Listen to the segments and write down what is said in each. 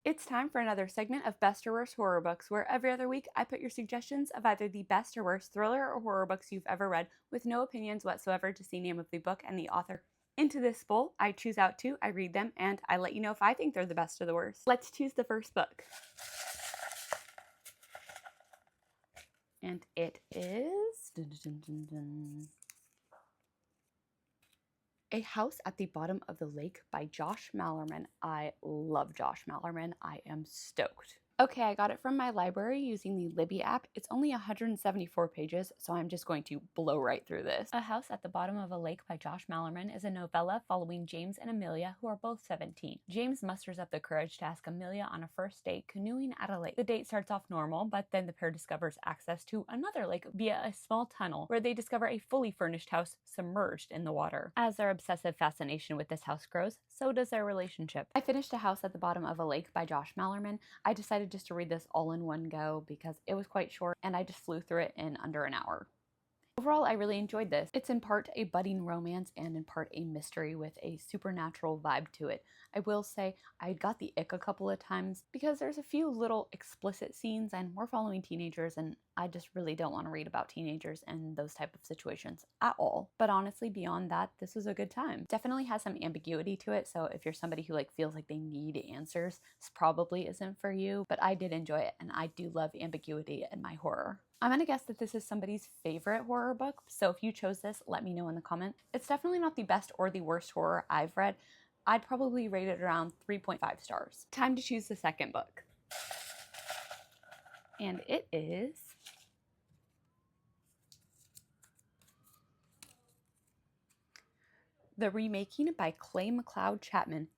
It's time for another segment of Best or Worst Horror Books, where every other week I put your suggestions of either the best or worst thriller or horror books you've ever read, with no opinions whatsoever, just the name of the book and the author, into this bowl. I choose out two, I read them, and I let you know if I think they're the best or the worst. Let's choose the first book. And it is... A House at the Bottom of the Lake by Josh Malerman. I love Josh Malerman. I am stoked. Okay, I got it from my library using the Libby app. It's only 174 pages, so I'm just going to blow right through this. A House at the Bottom of a Lake by Josh Malerman is a novella following James and Amelia, who are both 17. James musters up the courage to ask Amelia on a first date canoeing at a lake. The date starts off normal, but then the pair discovers access to another lake via a small tunnel, where they discover a fully furnished house submerged in the water. As their obsessive fascination with this house grows, so does their relationship. I finished A House at the Bottom of a Lake by Josh Malerman. I decided just to read this all in one go because it was quite short and I just flew through it in under an hour. Overall, I really enjoyed this. It's in part a budding romance and in part a mystery with a supernatural vibe to it. I will say I got the ick a couple of times because there's a few little explicit scenes and we're following teenagers, and I just really don't want to read about teenagers and those type of situations at all. But honestly, beyond that, this was a good time. Definitely has some ambiguity to it, so if you're somebody who feels like they need answers, this probably isn't for you, but I did enjoy it and I do love ambiguity in my horror. I'm gonna guess that this is somebody's favorite horror book, so if you chose this, let me know in the comment. It's definitely not the best or the worst horror I've read. I'd probably rate it around 3.5 stars. Time to choose the second book. And it is The Remaking by Clay McLeod Chapman.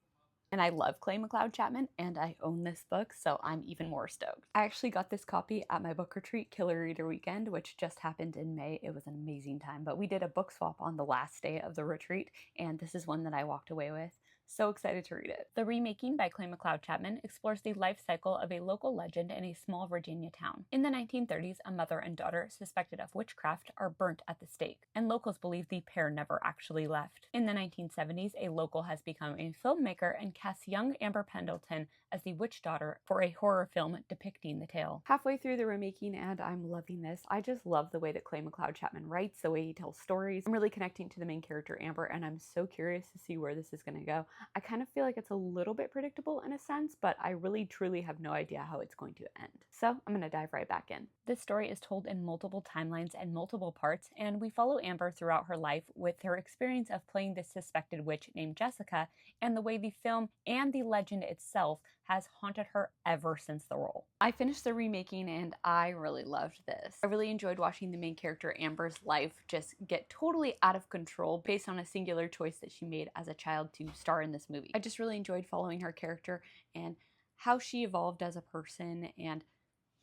And I love Clay McLeod Chapman, and I own this book, so I'm even more stoked. I actually got this copy at my book retreat, Killer Reader Weekend, which just happened in May. It was an amazing time, but we did a book swap on the last day of the retreat, and this is one that I walked away with. So excited to read it. The Remaking by Clay McLeod Chapman explores the life cycle of a local legend in a small Virginia town. In the 1930s, a mother and daughter suspected of witchcraft are burnt at the stake, and locals believe the pair never actually left. In the 1970s, a local has become a filmmaker and casts young Amber Pendleton as the witch daughter for a horror film depicting the tale. Halfway through the Remaking, and I'm loving this. I just love the way that Clay McLeod Chapman writes, the way he tells stories. I'm really connecting to the main character, Amber, and I'm so curious to see where this is going to go. I kind of feel like it's a little bit predictable in a sense, but I really truly have no idea how it's going to end. So I'm going to dive right back in. This story is told in multiple timelines and multiple parts, and we follow Amber throughout her life with her experience of playing this suspected witch named Jessica, and the way the film and the legend itself has haunted her ever since the role. I finished the Remaking and I really loved this. I really enjoyed watching the main character Amber's life just get totally out of control based on a singular choice that she made as a child to star in this movie. I just really enjoyed following her character and how she evolved as a person and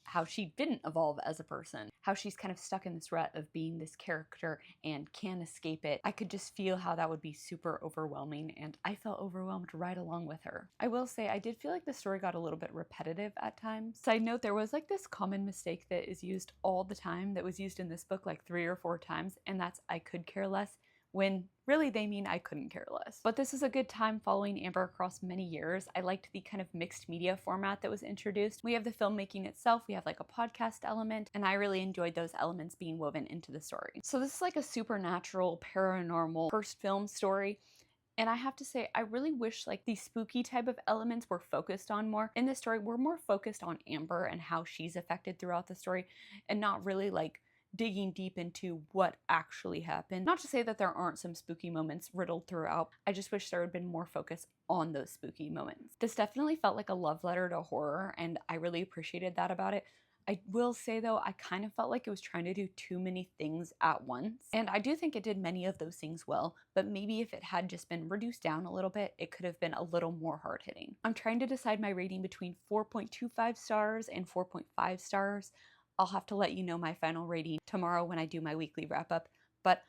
how she didn't evolve as a person, how she's kind of stuck in this rut of being this character and can't escape it. I could just feel how that would be super overwhelming, and I felt overwhelmed right along with her. I will say I did feel like the story got a little bit repetitive at times. Side note, there was this common mistake that is used all the time that was used in this book 3 or 4 times, and that's "I could care less," when really they mean "I couldn't care less." But this is a good time following Amber across many years. I liked the kind of mixed media format that was introduced. We have the filmmaking itself, we have a podcast element, and I really enjoyed those elements being woven into the story. So this is a supernatural, paranormal first film story. And I have to say, I really wish the spooky type of elements were focused on more. In this story, we're more focused on Amber and how she's affected throughout the story, and not really digging deep into what actually happened. Not to say that there aren't some spooky moments riddled throughout. I just wish there had been more focus on those spooky moments. This definitely felt like a love letter to horror, and I really appreciated that about it. I will say though, I kind of felt like it was trying to do too many things at once. And I do think it did many of those things well, but maybe if it had just been reduced down a little bit, it could have been a little more hard-hitting. I'm trying to decide my rating between 4.25 stars and 4.5 stars. I'll have to let you know my final rating tomorrow when I do my weekly wrap-up, but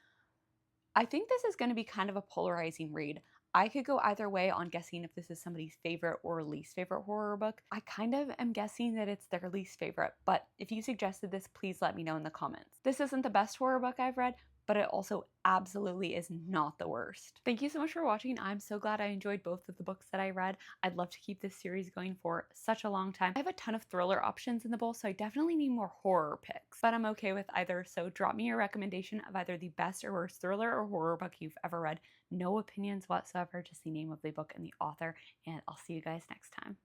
I think this is going to be kind of a polarizing read. I could go either way on guessing if this is somebody's favorite or least favorite horror book. I kind of am guessing that it's their least favorite, but if you suggested this, please let me know in the comments. This isn't the best horror book I've read, but it also absolutely is not the worst. Thank you so much for watching. I'm so glad I enjoyed both of the books that I read. I'd love to keep this series going for such a long time. I have a ton of thriller options in the bowl, so I definitely need more horror picks, but I'm okay with either. So drop me your recommendation of either the best or worst thriller or horror book you've ever read. No opinions whatsoever, just the name of the book and the author, and I'll see you guys next time.